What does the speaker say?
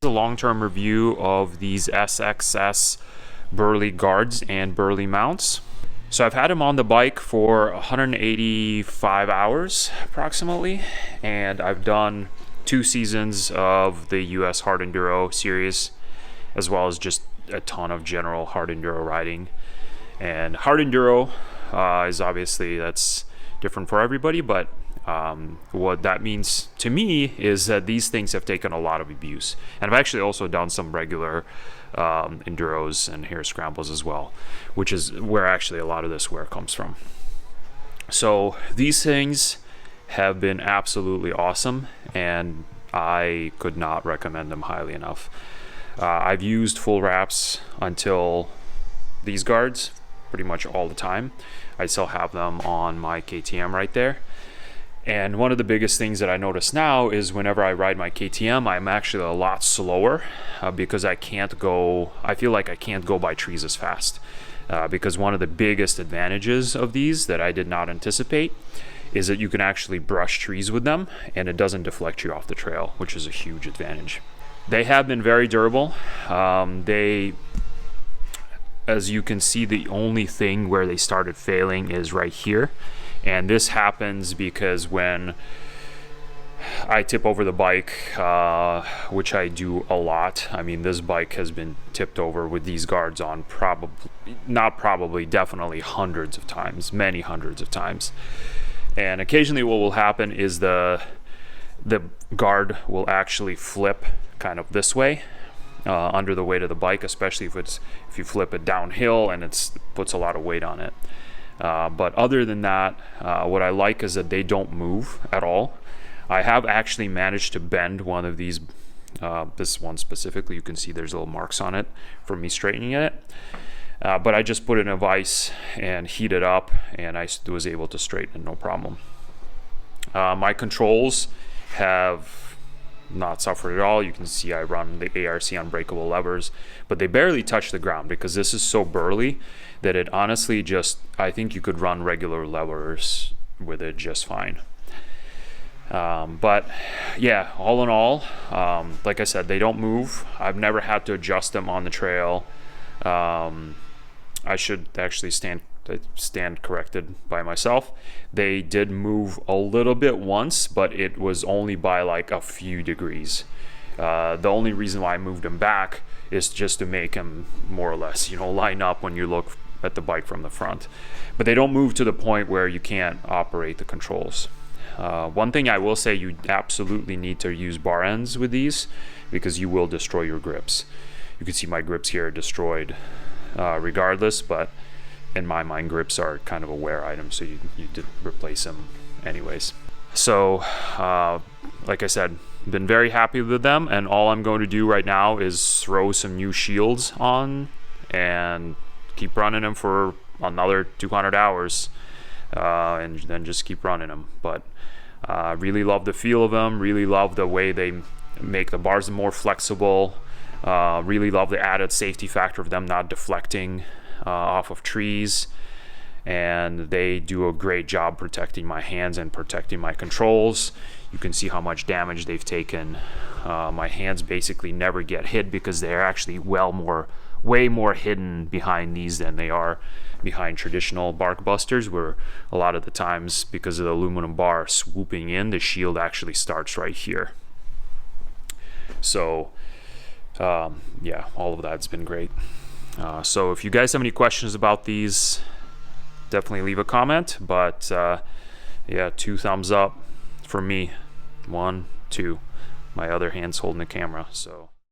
A long-term review of these SxS Burly Guards and Burly mounts. So I've had them on the bike for 185 hours approximately, and I've done 2 seasons of the US Hard Enduro series, as well as just a ton of general hard enduro riding. And hard enduro is obviously, that's different for everybody, but what that means to me is that these things have taken a lot of abuse. And I've actually also done some regular enduros and hare scrambles as well, which is where actually a lot of this wear comes from. So these things have been absolutely awesome, and I could not recommend them highly enough. I've used full wraps until these guards pretty much all the time. I still have them on my KTM right there. And one of the biggest things that I notice now is whenever I ride my KTM, I'm actually a lot slower because I feel like I can't go by trees as fast. Because one of the biggest advantages of these that I did not anticipate is that you can actually brush trees with them and it doesn't deflect you off the trail, which is a huge advantage. They have been very durable. As you can see, the only thing where they started failing is right here. And this happens because when I tip over the bike, which I do a lot. I mean, this bike has been tipped over with these guards on definitely hundreds of times, many hundreds of times. And occasionally what will happen is the guard will actually flip kind of this way under the weight of the bike, especially if you flip it downhill and it puts a lot of weight on it. But other than that, what I like is that they don't move at all. I have actually managed to bend one of these, this one specifically. You can see there's little marks on it from me straightening it. But I just put it in a vise and heat it up, and I was able to straighten it no problem. My controls have not suffered at all. You can see I run the ARC unbreakable levers, but they barely touch the ground because this is so burly that it honestly I think you could run regular levers with it just fine. But yeah, all in all, like I said, they don't move. I've never had to adjust them on the trail. I should actually stand corrected by myself. They did move a little bit once, but it was only by like a few degrees. The only reason why I moved them back is just to make them more or less, line up when you look at the bike from the front. But they don't move to the point where you can't operate the controls. One thing I will say, you absolutely need to use bar ends with these because you will destroy your grips. You can see my grips here are destroyed regardless, but in my mind, grips are kind of a wear item, so you did replace them anyways. So, like I said, been very happy with them, and all I'm going to do right now is throw some new shields on and keep running them for another 200 hours, and then just keep running them. But really love the feel of them, really love the way they make the bars more flexible, really love the added safety factor of them not deflecting off of trees, and they do a great job protecting my hands and protecting my controls. You can see how much damage they've taken. My hands basically never get hit because they're actually way more hidden behind these than they are behind traditional barkbusters, where a lot of the times, because of the aluminum bar swooping in, the shield actually starts right here. So yeah, all of that's been great. So if you guys have any questions about these, definitely leave a comment. But yeah, 2 thumbs up for me. 1, 2. My other hand's holding the camera. So